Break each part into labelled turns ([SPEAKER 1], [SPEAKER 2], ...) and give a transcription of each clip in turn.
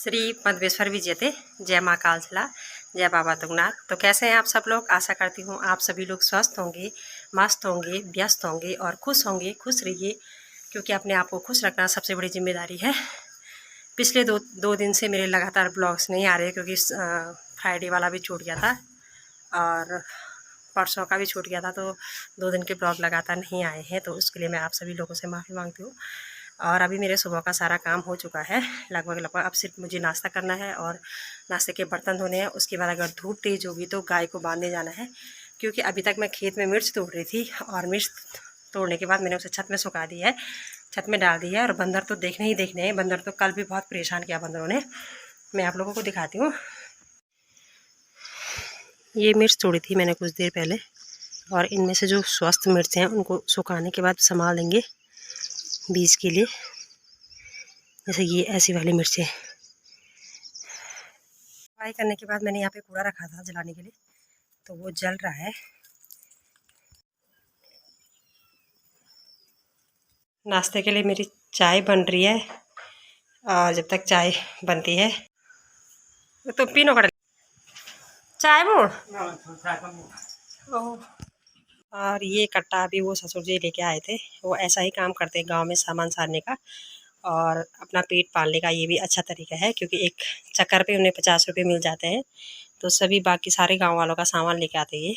[SPEAKER 1] श्री पद्मेश्वर विजयते। जय माँ कालसला, जय बाबा तुंगनाथ। तो कैसे हैं आप सब लोग? आशा करती हूँ आप सभी लोग स्वस्थ होंगे, मस्त होंगे, व्यस्त होंगे और खुश होंगे। खुश रहिए, क्योंकि अपने आप को खुश रखना सबसे बड़ी जिम्मेदारी है। पिछले दो दिन से मेरे लगातार ब्लॉग्स नहीं आ रहे, क्योंकि फ्राइडे वाला भी छूट गया था और परसों का भी छूट गया था, तो 2 दिन के ब्लॉग लगातार नहीं आए हैं। तो उसके लिए मैं आप सभी लोगों से माफ़ी मांगती हूँ। और अभी मेरे सुबह का सारा काम हो चुका है लगभग। अब सिर्फ मुझे नाश्ता करना है और नाश्ते के बर्तन धोने हैं। उसके बाद अगर धूप तेज़ होगी तो गाय को बांधने जाना है, क्योंकि अभी तक मैं खेत में मिर्च तोड़ रही थी और मिर्च तोड़ने के बाद मैंने उसे छत में सुखा दी है, छत में डाल दी है। और बंदर तो देखने ही देखने हैं। बंदर तो कल भी बहुत परेशान किया बंदरों ने। मैं आप लोगों को दिखाती हूँ। ये मिर्च तोड़ी थी मैंने कुछ देर पहले, और इनमें से जो स्वस्थ मिर्च हैं उनको सुखाने के बाद संभाल देंगे बीज के लिए। जैसे ये ऐसी वाली मिर्चें फ्राई करने के बाद मैंने यहाँ पे कूड़ा रखा था जलाने के लिए, तो वो जल रहा है। नाश्ते के लिए मेरी चाय बन रही है, और जब तक चाय बनती है तो पीनो कर चाय मोड़। और ये कट्टा अभी वो ससुर जी लेके आए थे। वो ऐसा ही काम करते हैं गांव में, सामान सारने का और अपना पेट पालने का। ये भी अच्छा तरीका है, क्योंकि एक चक्कर पे उन्हें 50 रुपये मिल जाते हैं, तो सभी बाकी सारे गांव वालों का सामान लेके आते हैं। ये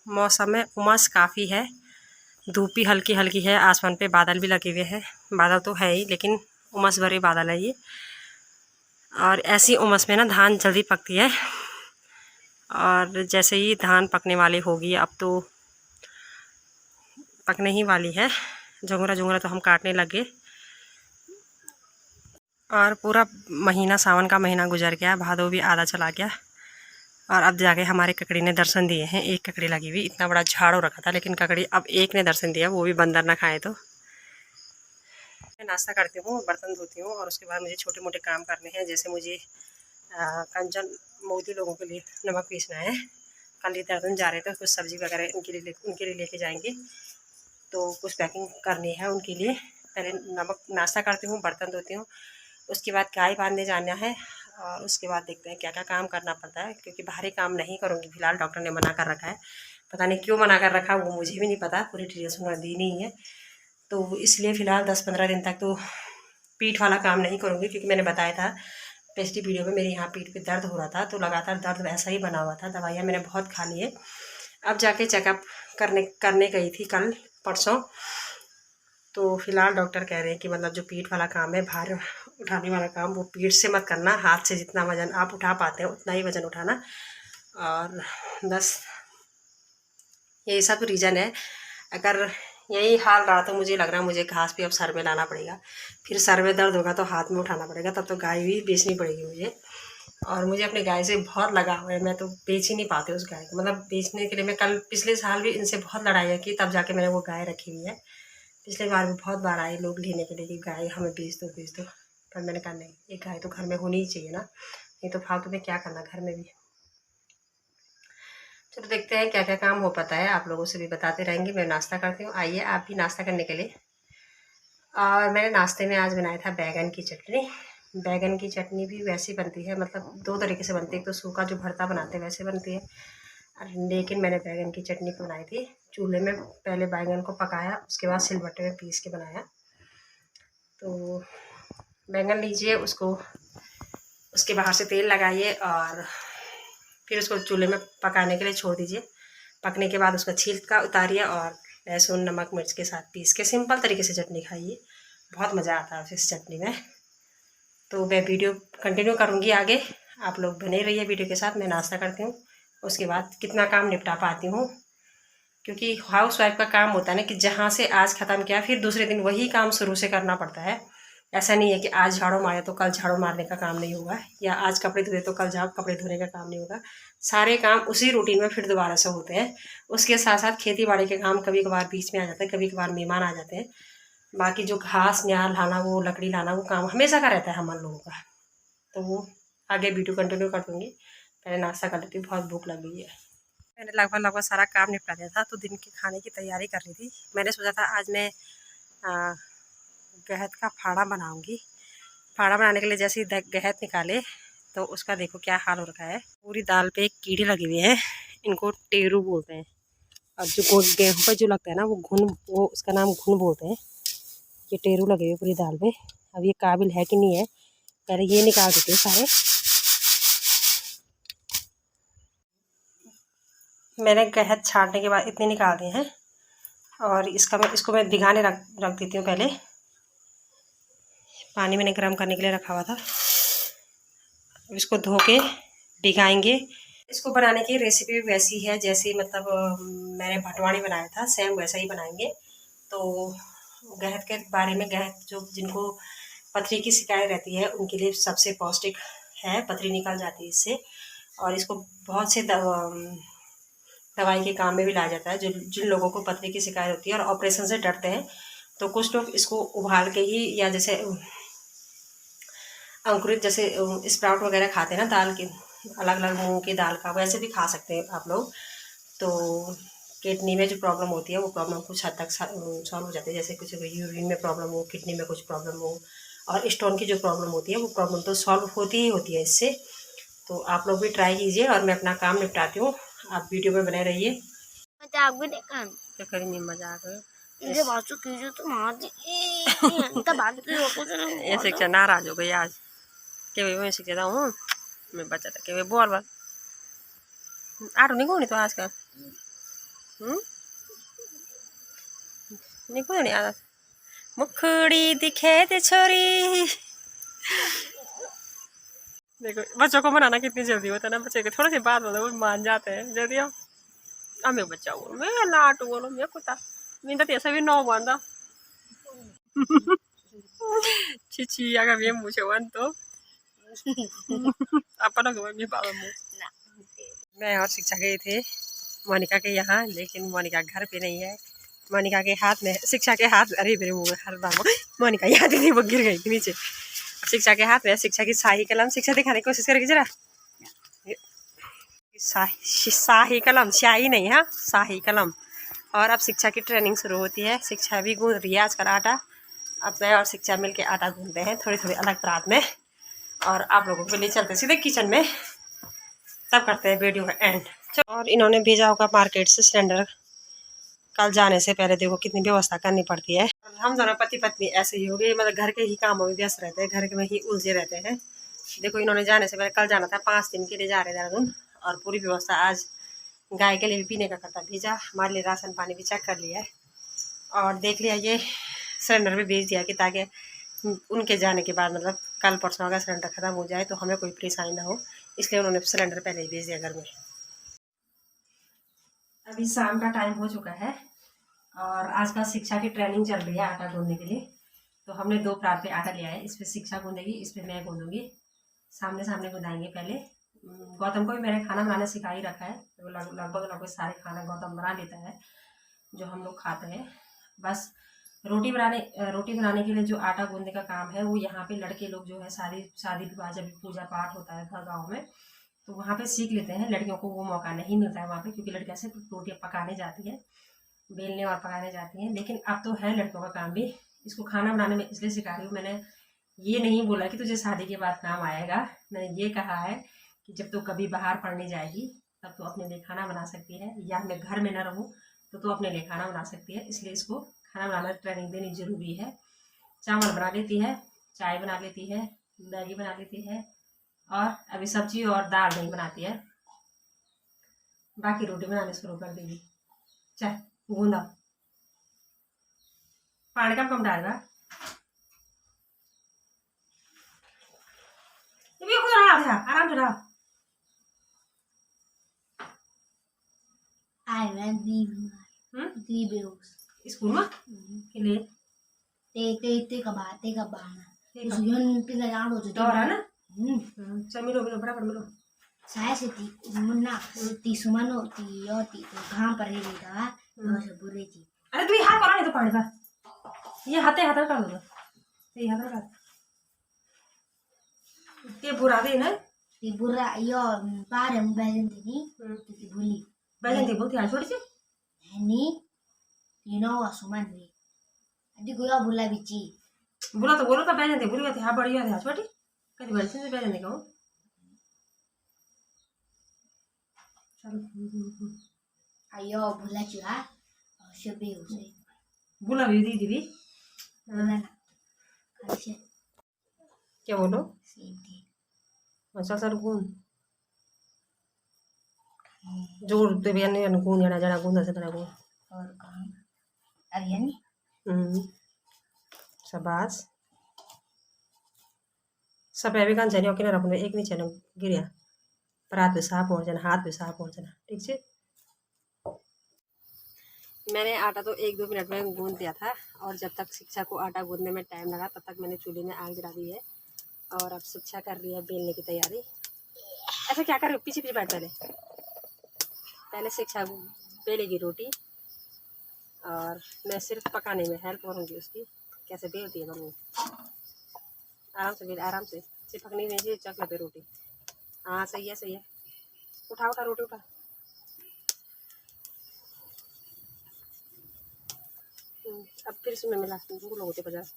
[SPEAKER 1] मौसम में उमस काफ़ी है, धूप भी हल्की हल्की है, आसमान पे बादल भी लगे हुए हैं। बादल तो है ही, लेकिन उमस भरे बादल है ये। और ऐसी उमस में ना धान जल्दी पकती है। और जैसे ही धान पकने वाली होगी, अब तो पकने ही वाली है। झुंगरा झुंगरा तो हम काटने लगे। और पूरा महीना, सावन का महीना गुजर गया, भादो भी आधा चला गया। और अब जाके हमारे ककड़ी ने दर्शन दिए हैं। एक ककड़ी लगी हुई, इतना बड़ा झाड़ हो रखा था, लेकिन ककड़ी अब एक ने दर्शन दिया, वो भी बंदर ना खाए। तो मैं नाश्ता करती हूँ, बर्तन धोती हूँ, और उसके बाद मुझे छोटे मोटे काम करने हैं। जैसे मुझे कंचन मोदी लोगों के लिए नमक पीसना है। कल ये दर्जन जा रहे थे, कुछ सब्ज़ी वगैरह उनके लिए लेके जाएंगे, तो कुछ पैकिंग करनी है उनके लिए। पहले नमक नाश्ता करती हूँ, बर्तन धोती हूँ, उसके बाद गाय बांधने जाना है। और उसके बाद देखते हैं क्या क्या काम करना पड़ता है, क्योंकि बाहरी काम नहीं करूँगी फिलहाल। डॉक्टर ने मना कर रखा है, पता नहीं क्यों मना कर रखा, वो मुझे भी नहीं पता, पूरी डिटेल्स उन्होंने दी नहीं है। तो इसलिए फ़िलहाल 10-15 दिन तक तो पीठ वाला काम नहीं करूँगी, क्योंकि मैंने बताया था पिछली वीडियो में मेरे यहाँ पीठ पे दर्द हो रहा था, तो लगातार दर्द वैसा ही बना हुआ था। दवाइयाँ मैंने बहुत खा ली है। अब जाके चेकअप करने गई थी कल परसों, तो फिलहाल डॉक्टर कह रहे हैं कि मतलब जो पीठ वाला काम है, भार उठाने वाला काम, वो पीठ से मत करना, हाथ से जितना वज़न आप उठा पाते हैं उतना ही वज़न उठाना। और बस यही सब रीज़न है। अगर यही हाल रहा तो मुझे लग रहा है मुझे घास भी अब सर में लाना पड़ेगा। फिर सर में दर्द होगा तो हाथ में उठाना पड़ेगा, तब तो गाय भी बेचनी पड़ेगी मुझे। और मुझे अपने गाय से बहुत लगाव है, मैं तो बेच ही नहीं पाती उस गाय को। मतलब बेचने के लिए मैं पिछले साल भी इनसे बहुत लड़ाइयाँ की, तब जाके मैंने वो गाय रखी हुई है। पिछले बार भी बहुत बार आए लोग लेने के लिए कि गाय हमें बेच दो, पर मैंने कहा नहीं, एक गाय तो घर में होनी ही चाहिए ना, नहीं तो फालतू में क्या करना घर में भी। चलो देखते हैं क्या क्या काम हो पाता है, आप लोगों से भी बताते रहेंगे। मैं नाश्ता करती हूँ, आइए आप भी नाश्ता करने के लिए। और मैंने नाश्ते में आज बनाया था बैगन की चटनी। बैगन की चटनी भी वैसी बनती है, मतलब 2 तरीके से बनती है। एक तो सूखा जो भरता बनाते हैं वैसे बनती है, लेकिन मैंने बैगन की चटनी बनाई थी चूल्हे में। पहले बैगन को पकाया, उसके बाद सिलबट्टे में पीस के बनाया। तो बैंगन लीजिए, उसको उसके बाहर से तेल लगाइए और फिर उसको चूल्हे में पकाने के लिए छोड़ दीजिए। पकने के बाद उसका छिलका उतारिए और लहसुन नमक मिर्च के साथ पीस के सिंपल तरीके से चटनी खाइए, बहुत मज़ा आता है इस चटनी में। तो मैं वीडियो कंटिन्यू करूँगी आगे, आप लोग बने रहिए वीडियो के साथ। मैं नाश्ता करती हूँ, उसके बाद कितना काम निपटा पाती हूँ, क्योंकि हाउस वाइफ का काम होता है ना कि जहाँ से आज ख़त्म किया फिर दूसरे दिन वही काम शुरू से करना पड़ता है। ऐसा नहीं है कि आज झाड़ू मारे तो कल झाड़ू मारने का काम नहीं होगा, या आज कपड़े धोए तो कल कपड़े धोने का काम नहीं होगा। सारे काम उसी रूटीन में फिर दोबारा से होते हैं। उसके साथ साथ खेती बाड़ी के काम कभी कभार बीच में आ जाते हैं, कभी कभार मेहमान आ जाते हैं। बाकी जो घास न्याल लाना, वो लकड़ी लाना, वो काम हमेशा का रहता है हम लोगों का। तो वो आगे वीडियो कंटिन्यू कर दूँगी। पहले नाश्ता कर लेती हूँ, बहुत भूख लग गई है। मैंने लगभग सारा काम निपटा दिया था, तो दिन के खाने की तैयारी कर रही थी। मैंने सोचा था आज मैं गहत का फाड़ा बनाऊंगी। फाड़ा बनाने के लिए जैसे ही गहत निकाले तो उसका देखो क्या हाल हो रखा है। पूरी दाल पे कीड़े लगे हुए हैं, इनको टेरू बोलते हैं। अब जो गेहूँ पर जो लगता है ना वो घुन, वो उसका नाम घुन बोलते हैं। ये टेरू लगे हुए पूरी दाल पे। अब ये काबिल है कि नहीं है, पहले ये निकाल देते हैं सारे। मैंने गहत छाँटने के बाद इतने निकाल दिए हैं और इसको मैं भिगाने रख देती हूँ। पहले पानी मैंने गर्म करने के लिए रखा हुआ था। अब इसको धो के भिगाएंगे। इसको बनाने की रेसिपी भी वैसी है जैसे मतलब मैंने भटवाणी बनाया था, सेम वैसा ही बनाएंगे। तो गहत के बारे में, गहत जो जिनको पथरी की शिकायत रहती है उनके लिए सबसे पौष्टिक है, पथरी निकल जाती है इससे। और इसको बहुत से दवाई के काम में भी लाया जाता है। जिन लोगों को पथरी की शिकायत होती है और ऑपरेशन से डरते हैं तो कुछ लोग इसको उबाल के ही, या जैसे अंकुरित जैसे स्प्राउट वगैरह खाते हैं ना दाल की, अलग अलग मूंग की दाल का, वैसे भी खा सकते हैं आप लोग। तो किडनी में जो प्रॉब्लम होती है वो प्रॉब्लम कुछ हद तक सॉल्व हो जाती है। जैसे कुछ यूरिन में प्रॉब्लम हो, किडनी में कुछ प्रॉब्लम हो, और स्टोन की जो प्रॉब्लम होती है वो प्रॉब्लम तो सॉल्व होती ही होती है इससे। तो आप लोग भी ट्राई कीजिए और मैं अपना काम निपटाती हूँ, आप वीडियो में बने रहिए।
[SPEAKER 2] मजाक भी देखा
[SPEAKER 1] क्या करेंगे मजाक
[SPEAKER 2] ये बाजू कीजिए तो मार दी
[SPEAKER 1] ये शिक्षा नाराज हो गई आज के मैं शिक्षा हूँ मैं बच्चा था के बोल बोल आटो नहीं कौन तो आजकल नहीं कौन नहीं आज मुखड़ी दिखे ते छोरी। देखो बच्चों को मनाना कितनी जल्दी होता है ना, बच्चे के थोड़ी सी बात बोलो वो मान जाते हैं जल्दी। अब मैं बच्चा हूँ, मैं लाटू बोलो मैं कुत्ता मैं तो ऐसा भी नौ बंदा चिची अगर मैं मुझे वन तो अपन मैं बाबा मैं और शिक्षा गए थे मोनिका के यहाँ, लेकिन मोनिका घर पे नहीं है। मोनिका के हाथ में, शिक्षा के हाथ, अरे मेरे मुँह में हर बार मोनिका यहाँ थी वो गिर गई थी नीचे। शिक्षा के हाथ में शिक्षा की शाही कलम, शिक्षा दिखाने की कोशिश करेगी जरा। शाही कलम, स्याही नहीं, हाँ शाही कलम। और अब शिक्षा की ट्रेनिंग शुरू होती है। शिक्षा भी गूंद रही है आजकल आटा। अब मैं और शिक्षा मिलके आटा गूंदते हैं थोड़ी थोड़ी अलग परात में, और आप लोगों के लिए चलते सीधे किचन में, तब करते हैं वीडियो का एंड। और इन्होंने भेजा होगा मार्केट से सिलेंडर। कल जाने से पहले देखो कितनी व्यवस्था करनी पड़ती है। हम दोनों पति पत्नी ऐसे ही हो गए, मतलब घर के ही कामों में व्यस्त रहते हैं, घर में ही उलझे रहते हैं। देखो इन्होंने जाने से पहले, कल जाना था 5 दिन के लिए जा रहे देहरादून, और पूरी व्यवस्था आज गाय के लिए भी पीने का करता भेजा, हमारे लिए राशन पानी भी चेक कर लिया है और देख लिया, ये सिलेंडर भी भेज दिया कि ताकि उनके जाने के बाद मतलब कल परसों अगर सिलेंडर ख़त्म हो जाए तो हमें कोई परेशानी ना हो, इसलिए उन्होंने सिलेंडर पहले ही भेज दिया घर में। अभी शाम का टाइम हो चुका है और आजकल शिक्षा की ट्रेनिंग चल रही है आटा गूंदने के लिए। तो हमने 2 परात पे आटा लिया है, इस पर शिक्षा गूंदेगी, इस पर मैं गूंदूंगी, सामने सामने गूंदाएंगे। पहले गौतम को भी मैंने खाना बनाना सिखा ही रखा है, तो लगभग सारे खाना गौतम बना लेता है जो हम लोग खाते हैं। बस रोटी बनाने के लिए जो आटा गूंदने का काम है वो यहाँ पे लड़के लोग जो है शादी विवाह जब पूजा पाठ होता है घर गाँव में तो वहाँ पे सीख लेते हैं। लड़कियों को वो मौका नहीं मिलता है वहाँ पे, क्योंकि लड़कियाँ सिर्फ रोटियाँ पकाने जाती है, बेलने और पकाने जाती हैं। लेकिन अब तो है लड़कों का काम भी। इसको खाना बनाने में इसलिए सिखा रही हूँ, मैंने ये नहीं बोला कि तुझे शादी के बाद काम आएगा, मैंने ये कहा है कि जब तू कभी बाहर पढ़ने जाएगी तब तो अपने लिए खाना बना सकती है, या मैं घर में ना रहूँ तो तू अपने लिए खाना बना सकती है। इसलिए इसको खाना बनाना ट्रेनिंग देनी ज़रूरी है। चावल बना लेती है, चाय बना लेती है, मैगी बना लेती है, और अभी सब्जी और दाल नहीं बनाती है, बाकी रोटी बनानी शुरू कर देगी। चल गूंदा पानी कम डालेगा, ये खुद रहा आराम से रहा। स्कूल में के लिए चल मिलो बराबर मिलो
[SPEAKER 2] saya sih muna ti sumano ti yoti तो घाम पर ही था बस बोले जी।
[SPEAKER 1] अरे तू हाथ करा नहीं तो पानी का ये हाथे हाथ कर दो, ये हाथ कर ते बुरा दे ना,
[SPEAKER 2] ti burra yo pare un belen tini ti buli
[SPEAKER 1] बहन थी बोलती छोड़ी सी
[SPEAKER 2] ini you know asuman ni adi gua bula bici
[SPEAKER 1] बोला तो बोलो तो बैठे थे बोली थे हाँ बढ़िया थे छोटी कभी बड़ी से बैठे कहूँ चल
[SPEAKER 2] Ayo, bola juga. Siapa usai?
[SPEAKER 1] बोला भी दीदी भी
[SPEAKER 2] Bola nak. Kasih.
[SPEAKER 1] क्या बोलो
[SPEAKER 2] Sini.
[SPEAKER 1] अच्छा सर घूम जोर तो भी नहीं घूम जाना जाना घूमना से घूम
[SPEAKER 2] और कहाँ? Arian ni?
[SPEAKER 1] शाबाश सब भी कान चाहिए कि रखने एक नहीं चाहिए गिरिया पर हाथ पे साफ हो जाना हाथ पे साफ हो जाना ठीक है। मैंने आटा तो 1-2 मिनट में गूंद दिया था और जब तक शिक्षा को आटा गूंदने में टाइम लगा तब तक मैंने चूल्हे में आग जला दी है और अब शिक्षा कर रही है बेलने की तैयारी। ऐसा क्या कर रहे हो पीछे पीछे बैठ पहले शिक्षा बेलेगी रोटी और मैं सिर्फ पकाने में हेल्प करूँगी उसकी कैसे बेलती है मम्मी आराम से बेल आराम से चिपकनी नहीं चाहिए चकले पे रोटी। हाँ सही है उठा उठा रोटी उठा अब फिर इसमें मिला भूख लोग होते 50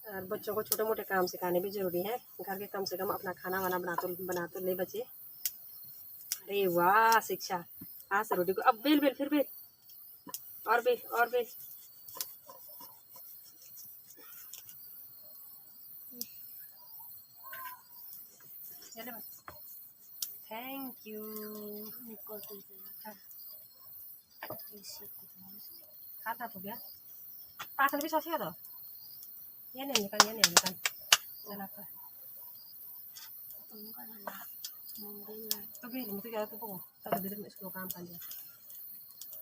[SPEAKER 1] और बच्चों को छोटे मोटे काम सिखाने भी जरूरी है घर के कम से कम अपना खाना वाना बना तो ले बच्चे। अरे वाह शिक्षा आज से रोटी को अब बेल बेल फिर बेल और बेल थैंक यू खाता तो गया पासल भी सासी तो ये नहीं निकल चला कर तो फिर मुझे क्या तो बोलो तब भीतर में इसको काम कर लिया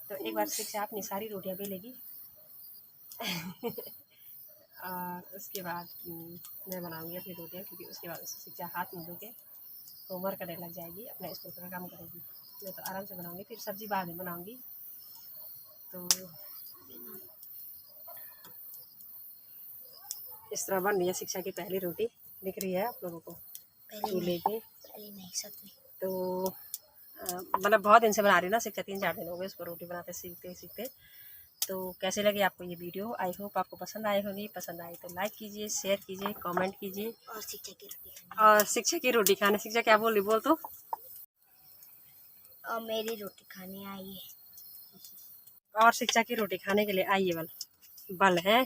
[SPEAKER 1] तो एक बार शिक्षा अपनी सारी रोटियां बेलेगी और उसके बाद मैं बनाऊंगी अपनी रोटियां क्योंकि उसके बाद शिक्षा हाथ में धोके होमवर्क करने लग जाएगी अपना स्कूल का काम करेगी। मैं तो आराम से बनाऊंगी फिर सब्जी बाद में बनाऊंगी। तो इस तरह बन रही है शिक्षा की पहली रोटी दिख रही है आप लोगों को चूल्हे पे तो मतलब बहुत दिन से बना रही हूँ ना शिक्षा 3-4 दिन हो गए उसको रोटी बनाते सीखते। तो कैसे लगे आपको ये वीडियो आई होप आपको पसंद आए होगी पसंद आए तो लाइक कीजिए शेयर कीजिए कमेंट कीजिए और शिक्षा की रोटी खाने शिक्षा क्या बोल रही बोल तो
[SPEAKER 2] और मेरी रोटी खाने आई है
[SPEAKER 1] और शिक्षा की रोटी खाने के लिए आइए बल है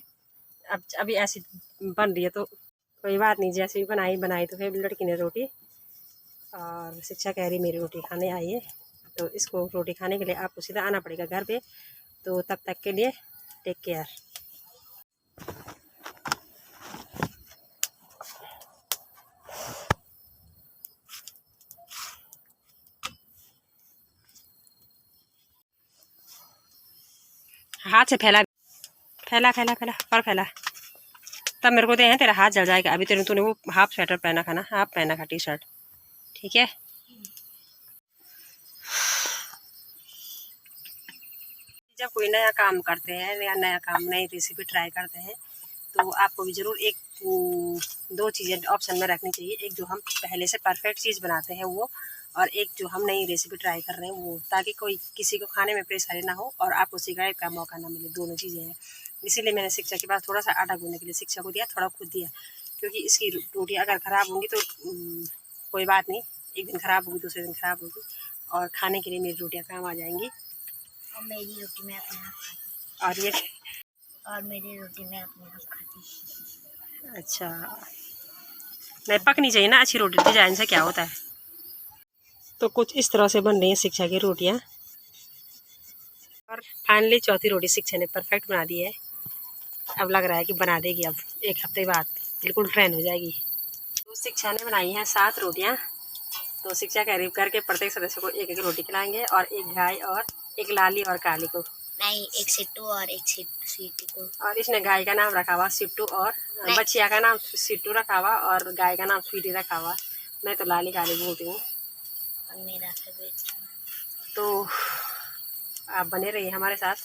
[SPEAKER 1] अब अभी ऐसी बन रही है तो कोई बात नहीं जैसे भी बनाई तो फिर लड़की ने रोटी और शिक्षा कह रही मेरी रोटी खाने आई है तो इसको रोटी खाने के लिए आपको सीधा आना पड़ेगा घर पे। तो तब तक के लिए टेक केयर। हाथ से फैला फैला फैला फैला पर फैला तब मेरे को दे हैं तेरा हाथ जल जाएगा अभी तूने वो हाफ स्वेटर पहना था ना हाफ पहना था टी शर्ट ठीक है। जब कोई नया काम करते हैं या नया काम नई रेसिपी ट्राई करते हैं तो आपको भी ज़रूर 1-2 चीज़ें ऑप्शन में रखनी चाहिए एक जो हम पहले से परफेक्ट चीज़ बनाते हैं वो और एक जो हम नई रेसिपी ट्राई कर रहे हैं वो ताकि कोई किसी को खाने में परेशानी ना हो और आपको शिकायत का मौका ना मिले दोनों चीज़ें हैं। इसीलिए मैंने शिक्षा के पास थोड़ा सा आटा गूंदने के लिए शिक्षा को दिया थोड़ा खुद दिया क्योंकि इसकी रोटी अगर ख़राब होंगी तो कोई बात नहीं एक दिन ख़राब होगी दूसरे दिन ख़राब होगी और खाने के लिए मेरी रोटियाँ काम आ जाएंगी
[SPEAKER 2] और मेरी रोटी मैं अपने आप खाती
[SPEAKER 1] और ये
[SPEAKER 2] और मेरी रोटी मैं अपने आप खाती।
[SPEAKER 1] अच्छा नहीं पकनी चाहिए ना अच्छी रोटी डिजाइन से क्या होता है। तो कुछ इस तरह से बन रही है शिक्षा की रोटियां और फाइनली चौथी रोटी शिक्षा ने परफेक्ट बना दी है। अब लग रहा है कि बना देगी अब 1 हफ्ते बाद बिल्कुल ट्रेन हो जाएगी। तो शिक्षा ने बनाई है 7 रोटियां तो शिक्षा कह रही करके प्रत्येक सदस्य को 1-1 रोटी खिलाएंगे और एक गाय और एक लाली और काली को
[SPEAKER 2] नहीं एक सिट्टू और एक सीटू को
[SPEAKER 1] और इसने गाय का नाम रखा हुआ सिट्टू और बच्चिया का नाम सिट्टू रखा हुआ और गाय का नाम स्वीटी रखा हुआ। मैं तो लाली काली बोलती हूँ
[SPEAKER 2] और मेरा फेवरेट।
[SPEAKER 1] तो आप बने रहिए हमारे साथ